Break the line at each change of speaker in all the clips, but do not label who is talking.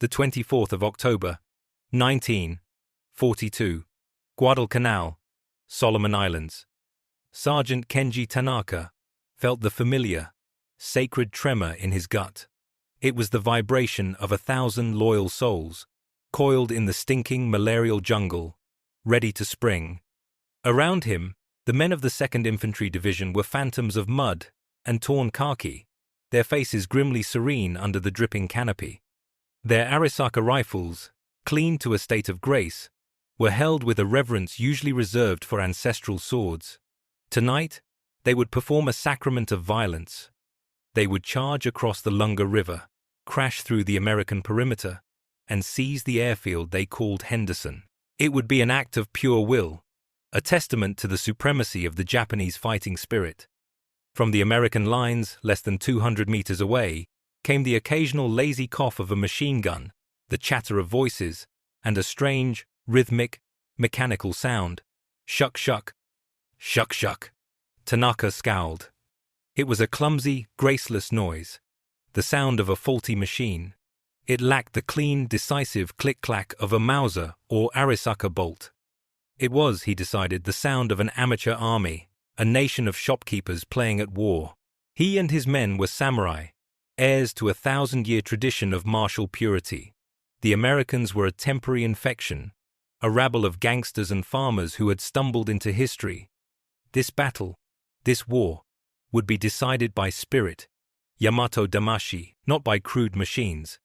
the 24th of October, 1942, Guadalcanal, Solomon Islands. Sergeant Kenji Tanaka felt the familiar, sacred tremor in his gut. It was the vibration of 1,000 loyal souls, coiled in the stinking malarial jungle, ready to spring. Around him, the men of the 2nd Infantry Division were phantoms of mud and torn khaki, their faces grimly serene under the dripping canopy. Their Arisaka rifles, cleaned to a state of grace, were held with a reverence usually reserved for ancestral swords. Tonight, they would perform a sacrament of violence. They would charge across the Lunga River, crash through the American perimeter, and seize the airfield they called Henderson. It would be an act of pure will, a testament to the supremacy of the Japanese fighting spirit. From the American lines, less than 200 meters away, came the occasional lazy cough of a machine gun, the chatter of voices, and a strange, rhythmic, mechanical sound. Shuck-shuck. Shuck-shuck. Tanaka scowled. It was a clumsy, graceless noise, the sound of a faulty machine. It lacked the clean, decisive click-clack of a Mauser or Arisaka bolt. It was, he decided, the sound of an amateur army, a nation of shopkeepers playing at war. He and his men were samurai, heirs to a 1,000-year tradition of martial purity. The Americans were a temporary infection, a rabble of gangsters and farmers who had stumbled into history. This battle, this war, would be decided by spirit, Yamato Damashi, not by crude machines.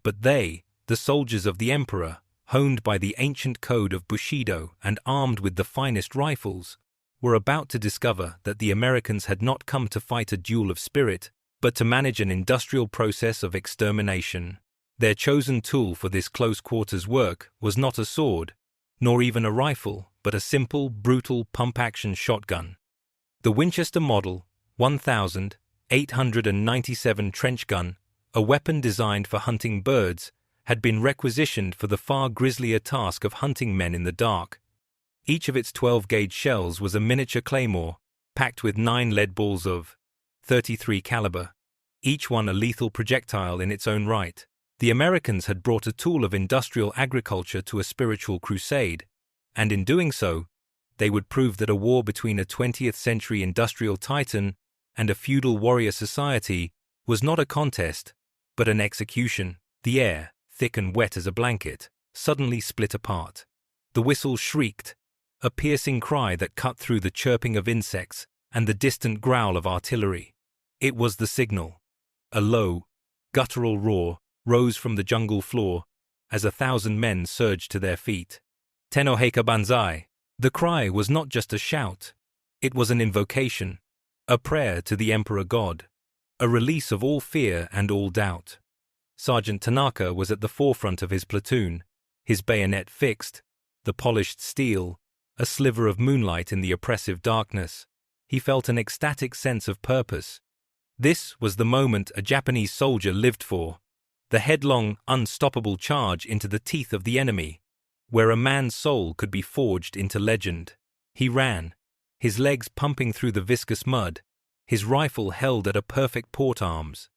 But they, the soldiers of the emperor, honed by the ancient code of Bushido and armed with the finest rifles, were about to discover that the Americans had not come to fight a duel of spirit, but to manage an industrial process of extermination. Their chosen tool for this close-quarters work was not a sword, nor even a rifle, but a simple, brutal pump-action shotgun. The Winchester Model 1897 trench gun, a weapon designed for hunting birds, had been requisitioned for the far grislier task of hunting men in the dark. Each of its 12-gauge shells was a miniature claymore, packed with 9 lead balls of .33 caliber, each one a lethal projectile in its own right. The Americans had brought a tool of industrial agriculture to a spiritual crusade, and in doing so, they would prove that a war between a 20th-century industrial titan and a feudal warrior society was not a contest, but an execution. The air, thick and wet as a blanket, suddenly split apart. The whistle shrieked, a piercing cry that cut through the chirping of insects and the distant growl of artillery. It was the signal. A low, guttural roar rose from the jungle floor as 1,000 men surged to their feet. Tenoheika Banzai. The cry was not just a shout. It was an invocation, a prayer to the Emperor God, a release of all fear and all doubt. Sergeant Tanaka was at the forefront of his platoon, his bayonet fixed, the polished steel, a sliver of moonlight in the oppressive darkness. He felt an ecstatic sense of purpose. This was the moment a Japanese soldier lived for, the headlong, unstoppable charge into the teeth of the enemy, where a man's soul could be forged into legend. He ran, his legs pumping through the viscous mud, his rifle held at a perfect port arms.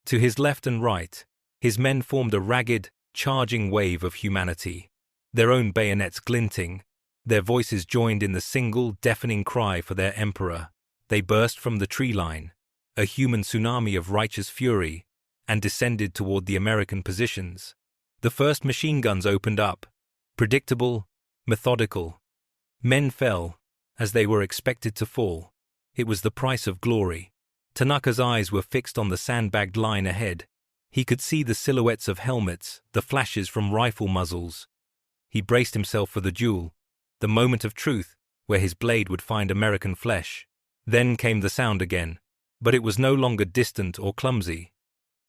To his left and right, his men formed a ragged, charging wave of humanity, their own bayonets glinting, their voices joined in the single, deafening cry for their emperor. They burst from the tree line, a human tsunami of righteous fury, and descended toward the American positions. The first machine guns opened up, predictable, methodical. Men fell, as they were expected to fall. It was the price of glory. Tanaka's eyes were fixed on the sandbagged line ahead. He could see the silhouettes of helmets, the flashes from rifle muzzles. He braced himself for the duel, the moment of truth, where his blade would find American flesh. Then came the sound again, but it was no longer distant or clumsy.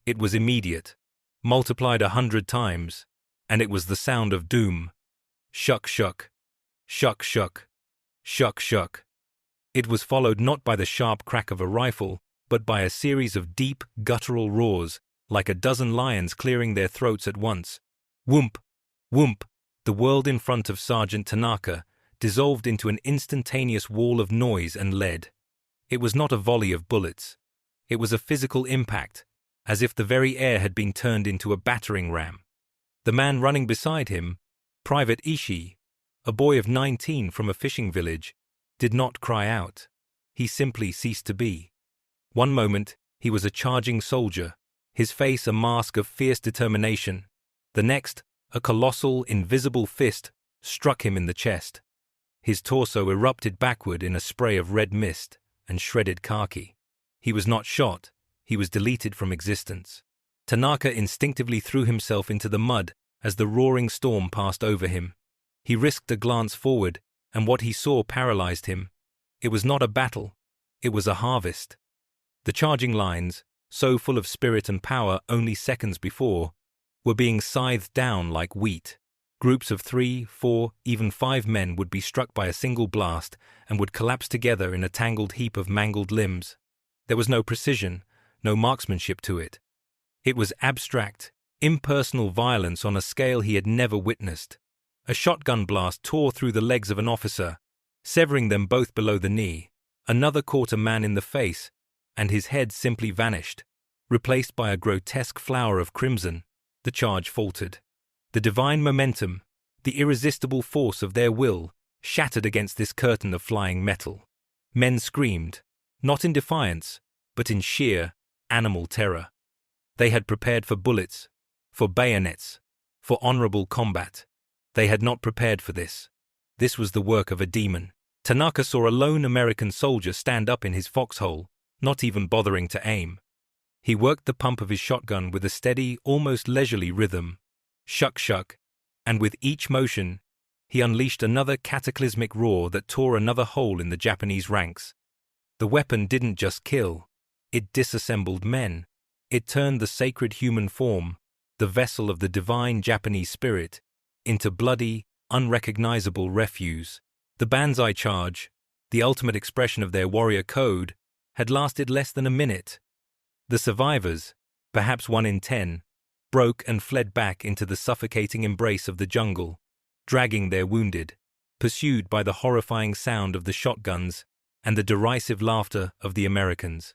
It was immediate, multiplied 100 times, and it was the sound of doom. Shuck-shuck, shuck-shuck, shuck-shuck. It was followed not by the sharp crack of a rifle, but by a series of deep, guttural roars, like a dozen lions clearing their throats at once. Whoomp, whoomp. The world in front of Sergeant Tanaka dissolved into an instantaneous wall of noise and lead. It was not a volley of bullets. It was a physical impact, as if the very air had been turned into a battering ram. The man running beside him, Private Ishii, a boy of 19 from a fishing village, did not cry out. He simply ceased to be. One moment, he was a charging soldier, his face a mask of fierce determination. The next, a colossal, invisible fist struck him in the chest. His torso erupted backward in a spray of red mist and shredded khaki. He was not shot, he was deleted from existence. Tanaka instinctively threw himself into the mud as the roaring storm passed over him. He risked a glance forward, and what he saw paralyzed him. It was not a battle, it was a harvest. The charging lines, so full of spirit and power only seconds before, were being scythed down like wheat. Groups of 3, 4, even 5 men would be struck by a single blast and would collapse together in a tangled heap of mangled limbs. There was no precision, no marksmanship to it. It was abstract, impersonal violence on a scale he had never witnessed. A shotgun blast tore through the legs of an officer, severing them both below the knee. Another caught a man in the face, and his head simply vanished, replaced by a grotesque flower of crimson. The charge faltered. The divine momentum, the irresistible force of their will, shattered against this curtain of flying metal. Men screamed, not in defiance, but in sheer, animal terror. They had prepared for bullets, for bayonets, for honorable combat. They had not prepared for this. This was the work of a demon. Tanaka saw a lone American soldier stand up in his foxhole, not even bothering to aim. He worked the pump of his shotgun with a steady, almost leisurely rhythm. Shuck-shuck, and with each motion, he unleashed another cataclysmic roar that tore another hole in the Japanese ranks. The weapon didn't just kill, it disassembled men. It turned the sacred human form, the vessel of the divine Japanese spirit, into bloody, unrecognizable refuse. The Banzai charge, the ultimate expression of their warrior code, had lasted less than a minute. The survivors, perhaps 1 in 10, broke and fled back into the suffocating embrace of the jungle, dragging their wounded, pursued by the horrifying sound of the shotguns and the derisive laughter of the Americans.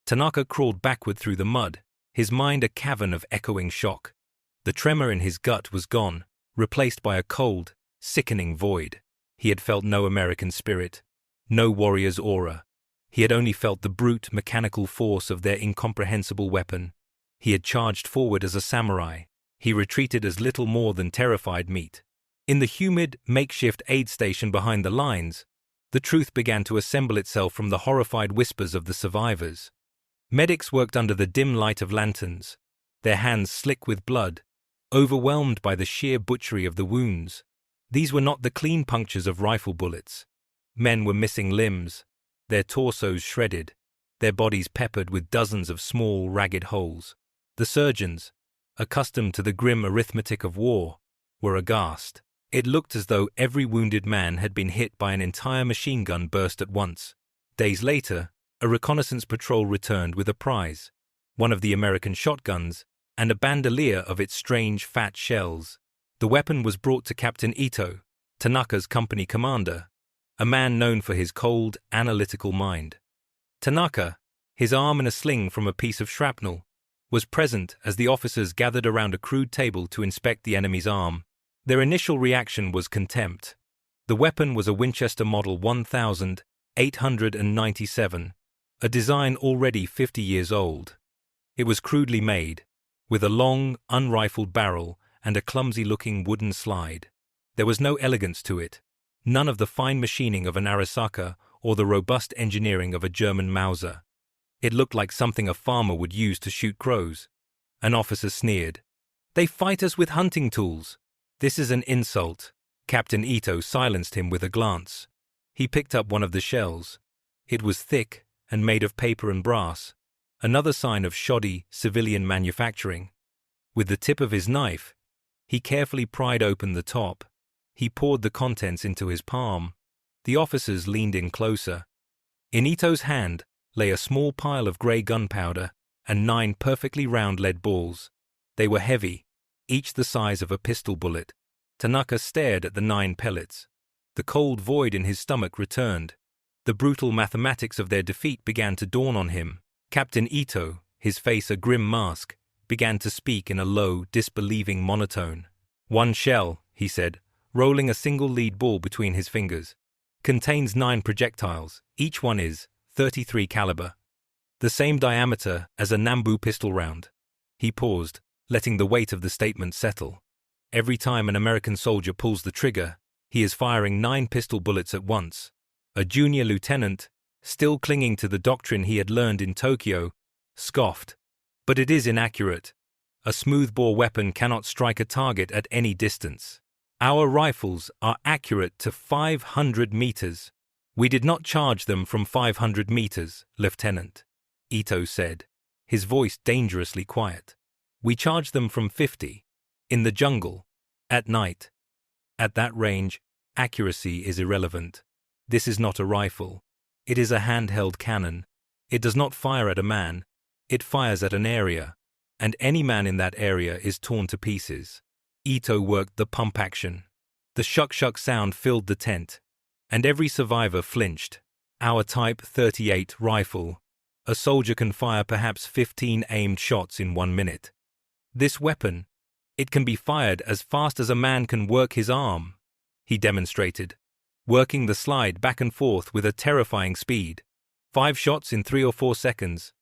Tanaka crawled backward through the mud, his mind a cavern of echoing shock. The tremor in his gut was gone, replaced by a cold, sickening void. He had felt no American spirit, no warrior's aura. He had only felt the brute, mechanical force of their incomprehensible weapon. He had charged forward as a samurai. He retreated as little more than terrified meat. In the humid, makeshift aid station behind the lines, the truth began to assemble itself from the horrified whispers of the survivors. Medics worked under the dim light of lanterns, their hands slick with blood, overwhelmed by the sheer butchery of the wounds. These were not the clean punctures of rifle bullets. Men were missing limbs, their torsos shredded, their bodies peppered with dozens of small, ragged holes. The surgeons, accustomed to the grim arithmetic of war, were aghast. It looked as though every wounded man had been hit by an entire machine gun burst at once. Days later, a reconnaissance patrol returned with a prize, one of the American shotguns, and a bandolier of its strange fat shells. The weapon was brought to Captain Ito, Tanaka's company commander, a man known for his cold, analytical mind. Tanaka, his arm in a sling from a piece of shrapnel, was present as the officers gathered around a crude table to inspect the enemy's arm. Their initial reaction was contempt. The weapon was a Winchester Model 1897, a design already 50 years old. It was crudely made, with a long, unrifled barrel and a clumsy-looking wooden slide. There was no elegance to it, none of the fine machining of an Arisaka or the robust engineering of a German Mauser. It looked like something a farmer would use to shoot crows. An officer sneered. "They fight us with hunting tools. This is an insult." Captain Ito silenced him with a glance. He picked up one of the shells. It was thick and made of paper and brass, another sign of shoddy civilian manufacturing. With the tip of his knife, he carefully pried open the top. He poured the contents into his palm. The officers leaned in closer. In Ito's hand lay a small pile of grey gunpowder and 9 perfectly round lead balls. They were heavy, each the size of a pistol bullet. Tanaka stared at the 9 pellets. The cold void in his stomach returned. The brutal mathematics of their defeat began to dawn on him. Captain Ito, his face a grim mask, began to speak in a low, disbelieving monotone. "One shell," he said, rolling a single lead ball between his fingers, "contains 9 projectiles. Each one is .33 caliber. The same diameter as a Nambu pistol round." He paused, letting the weight of the statement settle. "Every time an American soldier pulls the trigger, he is firing 9 pistol bullets at once." A junior lieutenant, still clinging to the doctrine he had learned in Tokyo, scoffed. "But it is inaccurate. A smoothbore weapon cannot strike a target at any distance. Our rifles are accurate to 500 meters." "We did not charge them from 500 meters, Lieutenant," Ito said, his voice dangerously quiet. "We charged them from 50, in the jungle, at night. At that range, accuracy is irrelevant. This is not a rifle. It is a handheld cannon. It does not fire at a man. It fires at an area, and any man in that area is torn to pieces." Ito worked the pump action. The shuck-shuck sound filled the tent, and every survivor flinched. "Our Type 38 rifle. A soldier can fire perhaps 15 aimed shots in 1 minute. This weapon, it can be fired as fast as a man can work his arm," he demonstrated, working the slide back and forth with a terrifying speed. 5 shots in 3 or 4 seconds,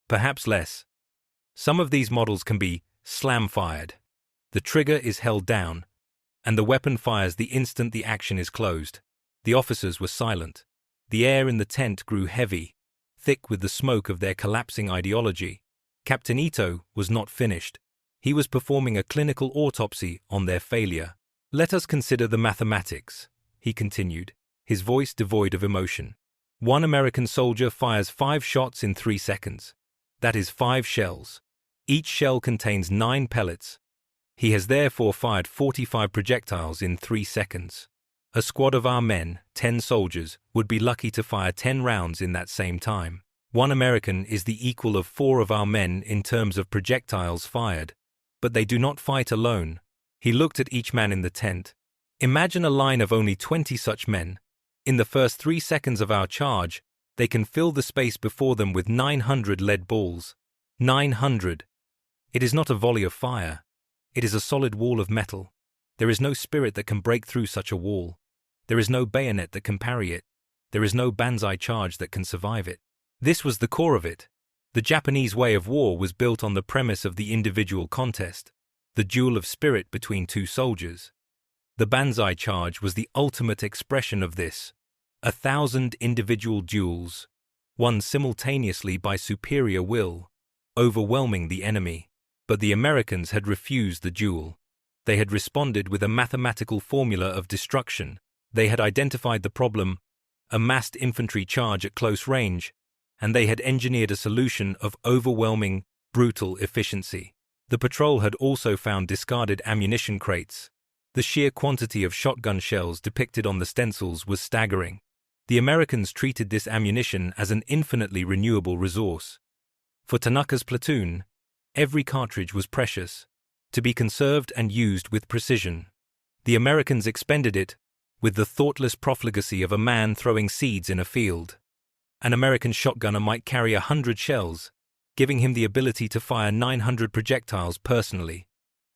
perhaps less. Some of these models can be slam-fired. The trigger is held down, and the weapon fires the instant the action is closed. The officers were silent. The air in the tent grew heavy, thick with the smoke of their collapsing ideology. Captain Ito was not finished. He was performing a clinical autopsy on their failure. "Let us consider the mathematics," he continued, his voice devoid of emotion. "One American soldier fires 5 shots in 3 seconds. That is 5 shells. Each shell contains 9 pellets. He has therefore fired 45 projectiles in 3 seconds. A squad of our men, 10 soldiers, would be lucky to fire 10 rounds in that same time. One American is the equal of 4 of our men in terms of projectiles fired. But they do not fight alone." He looked at each man in the tent. "Imagine a line of only 20 such men. In the first 3 seconds of our charge, they can fill the space before them with 900 lead balls. 900. It is not a volley of fire. It is a solid wall of metal. There is no spirit that can break through such a wall. There is no bayonet that can parry it. There is no Banzai charge that can survive it." This was the core of it. The Japanese way of war was built on the premise of the individual contest, the duel of spirit between 2 soldiers. The Banzai charge was the ultimate expression of this. 1,000 individual duels, won simultaneously by superior will, overwhelming the enemy. But the Americans had refused the duel. They had responded with a mathematical formula of destruction. They had identified the problem, a massed infantry charge at close range, and they had engineered a solution of overwhelming, brutal efficiency. The patrol had also found discarded ammunition crates. The sheer quantity of shotgun shells depicted on the stencils was staggering. The Americans treated this ammunition as an infinitely renewable resource. For Tanaka's platoon, every cartridge was precious, to be conserved and used with precision. The Americans expended it with the thoughtless profligacy of a man throwing seeds in a field. An American shotgunner might carry 100 shells, giving him the ability to fire 900 projectiles personally.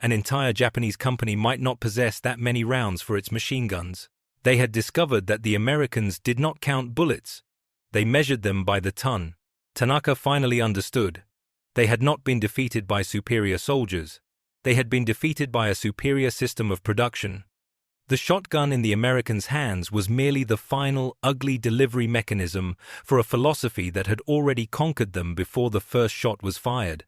An entire Japanese company might not possess that many rounds for its machine guns. They had discovered that the Americans did not count bullets. They measured them by the ton. Tanaka finally understood. They had not been defeated by superior soldiers. They had been defeated by a superior system of production. The shotgun in the Americans' hands was merely the final, ugly delivery mechanism for a philosophy that had already conquered them before the first shot was fired.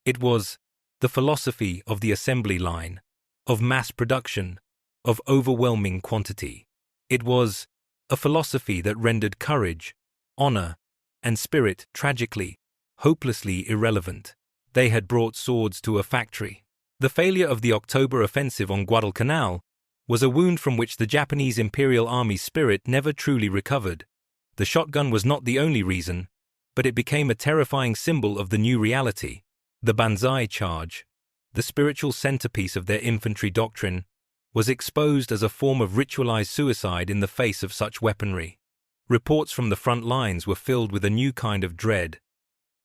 It was the philosophy of the assembly line, of mass production, of overwhelming quantity. It was a philosophy that rendered courage, honor, and spirit tragically, hopelessly irrelevant. They had brought swords to a factory. The failure of the October offensive on Guadalcanal was a wound from which the Japanese Imperial Army's spirit never truly recovered. The shotgun was not the only reason, but it became a terrifying symbol of the new reality. The Banzai charge, the spiritual centerpiece of their infantry doctrine, was exposed as a form of ritualized suicide in the face of such weaponry. Reports from the front lines were filled with a new kind of dread.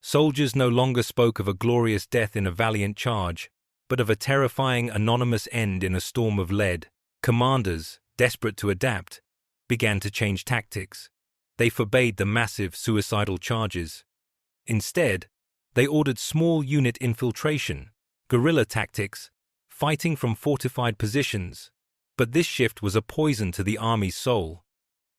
Soldiers no longer spoke of a glorious death in a valiant charge, but of a terrifying anonymous end in a storm of lead. Commanders, desperate to adapt, began to change tactics. They forbade the massive suicidal charges. Instead, they ordered small unit infiltration, guerrilla tactics, fighting from fortified positions. But this shift was a poison to the army's soul.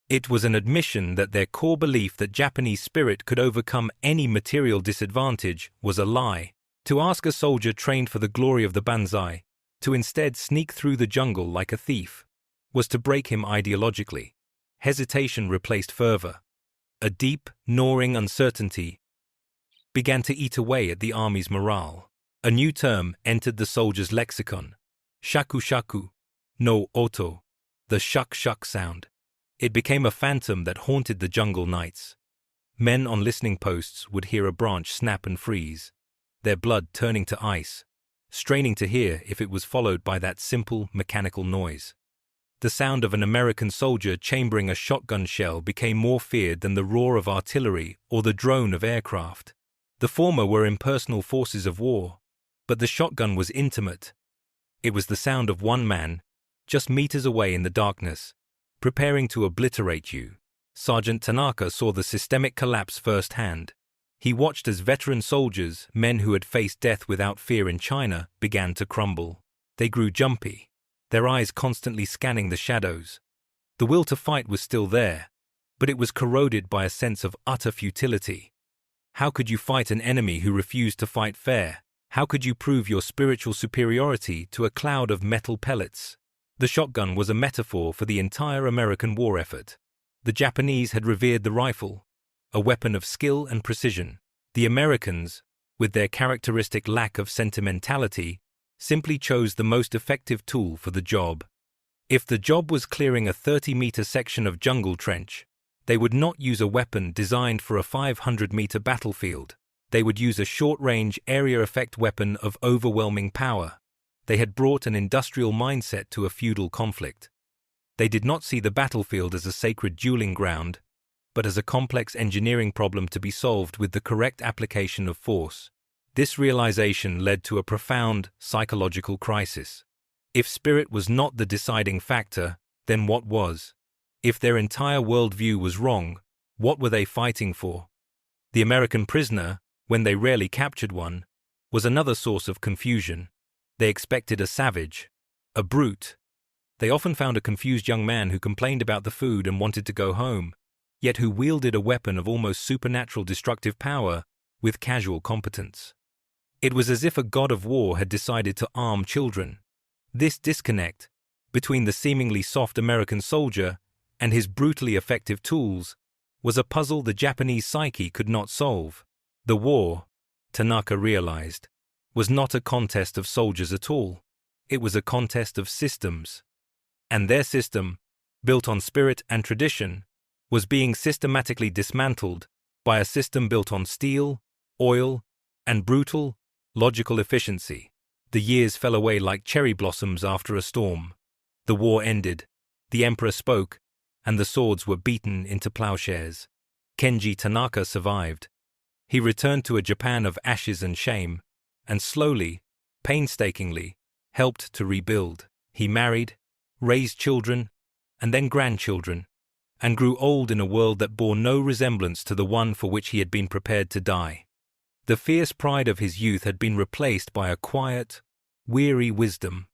It was an admission that their core belief that Japanese spirit could overcome any material disadvantage was a lie. To ask a soldier trained for the glory of the Banzai to instead sneak through the jungle like a thief was to break him ideologically. Hesitation replaced fervor. A deep, gnawing uncertainty began to eat away at the army's morale. A new term entered the soldier's lexicon: shakku-shakku, no oto, the shuck-shuck sound. It became a phantom that haunted the jungle nights. Men on listening posts would hear a branch snap and freeze, their blood turning to ice, straining to hear if it was followed by that simple mechanical noise. The sound of an American soldier chambering a shotgun shell became more feared than the roar of artillery or the drone of aircraft. The former were impersonal forces of war, but the shotgun was intimate. It was the sound of one man, just meters away in the darkness, preparing to obliterate you. Sergeant Tanaka saw the systemic collapse firsthand. He watched as veteran soldiers, men who had faced death without fear in China, began to crumble. They grew jumpy, their eyes constantly scanning the shadows. The will to fight was still there, but it was corroded by a sense of utter futility. How could you fight an enemy who refused to fight fair? How could you prove your spiritual superiority to a cloud of metal pellets? The shotgun was a metaphor for the entire American war effort. The Japanese had revered the rifle, a weapon of skill and precision. The Americans, with their characteristic lack of sentimentality, simply chose the most effective tool for the job. If the job was clearing a 30-meter section of jungle trench, they would not use a weapon designed for a 500-meter battlefield. They would use a short-range area effect weapon of overwhelming power. They had brought an industrial mindset to a feudal conflict. They did not see the battlefield as a sacred dueling ground, but as a complex engineering problem to be solved with the correct application of force. This realization led to a profound psychological crisis. If spirit was not the deciding factor, then what was? If their entire worldview was wrong, what were they fighting for? The American prisoner, when they rarely captured one, was another source of confusion. They expected a savage, a brute. They often found a confused young man who complained about the food and wanted to go home, yet who wielded a weapon of almost supernatural destructive power with casual competence. It was as if a god of war had decided to arm children. This disconnect between the seemingly soft American soldier and his brutally effective tools was a puzzle the Japanese psyche could not solve. The war, Tanaka realized, was not a contest of soldiers at all. It was a contest of systems. And their system, built on spirit and tradition, was being systematically dismantled by a system built on steel, oil, and brutal, logical efficiency. The years fell away like cherry blossoms after a storm. The war ended, the emperor spoke, and the swords were beaten into plowshares. Kenji Tanaka survived. He returned to a Japan of ashes and shame, and slowly, painstakingly, helped to rebuild. He married, raised children, and then grandchildren, and grew old in a world that bore no resemblance to the one for which he had been prepared to die. The fierce pride of his youth had been replaced by a quiet, weary wisdom.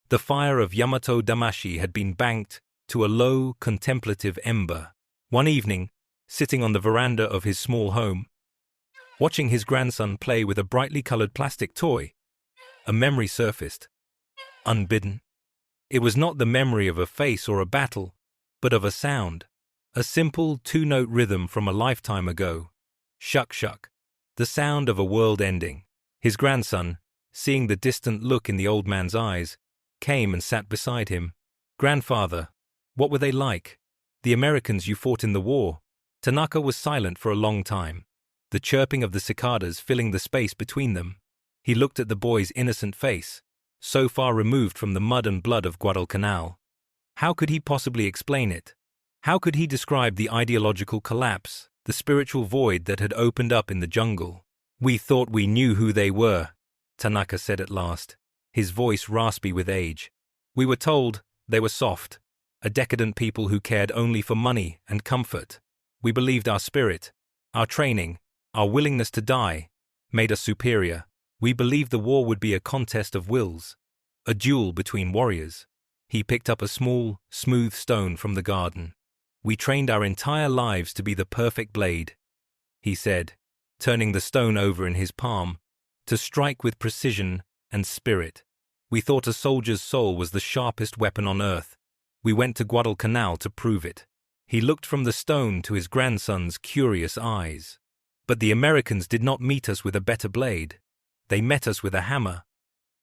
The fire of Yamato Damashi had been banked to a low, contemplative ember. One evening, sitting on the veranda of his small home, watching his grandson play with a brightly colored plastic toy, a memory surfaced, unbidden. It was not the memory of a face or a battle, but of a sound, a simple two-note rhythm from a lifetime ago. Shuck-shuck, the sound of a world ending. His grandson, seeing the distant look in the old man's eyes, came and sat beside him. "Grandfather, what were they like? The Americans you fought in the war?" Tanaka was silent for a long time, the chirping of the cicadas filling the space between them. He looked at the boy's innocent face, so far removed from the mud and blood of Guadalcanal. How could he possibly explain it? How could he describe the ideological collapse, the spiritual void that had opened up in the jungle? We thought we knew who they were, Tanaka said at last, his voice raspy with age. We were told they were soft, a decadent people who cared only for money and comfort. We believed our spirit, our training, our willingness to die, made us superior. We believed the war would be a contest of wills, a duel between warriors. He picked up a small, smooth stone from the garden. We trained our entire lives to be the perfect blade, he said, turning the stone over in his palm, to strike with precision and spirit. We thought a soldier's soul was the sharpest weapon on earth. We went to Guadalcanal to prove it. He looked from the stone to his grandson's curious eyes. But the Americans did not meet us with a better blade. They met us with a hammer.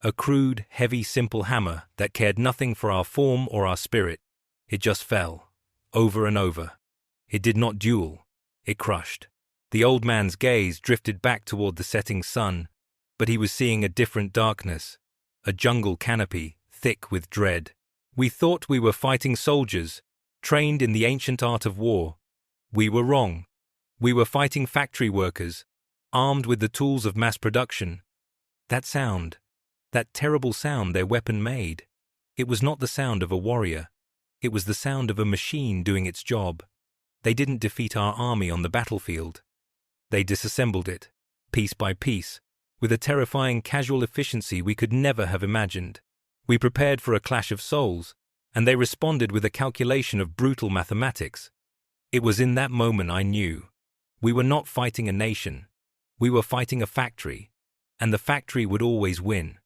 A crude, heavy, simple hammer that cared nothing for our form or our spirit. It just fell, over and over. It did not duel. It crushed. The old man's gaze drifted back toward the setting sun, but he was seeing a different darkness, a jungle canopy, thick with dread. We thought we were fighting soldiers, trained in the ancient art of war. We were wrong. We were fighting factory workers, armed with the tools of mass production. That sound, that terrible sound their weapon made, it was not the sound of a warrior. It was the sound of a machine doing its job. They didn't defeat our army on the battlefield. They disassembled it, piece by piece, with a terrifying casual efficiency we could never have imagined. We prepared for a clash of souls, and they responded with a calculation of brutal mathematics. It was in that moment I knew. We were not fighting a nation. We were fighting a factory, and the factory would always win.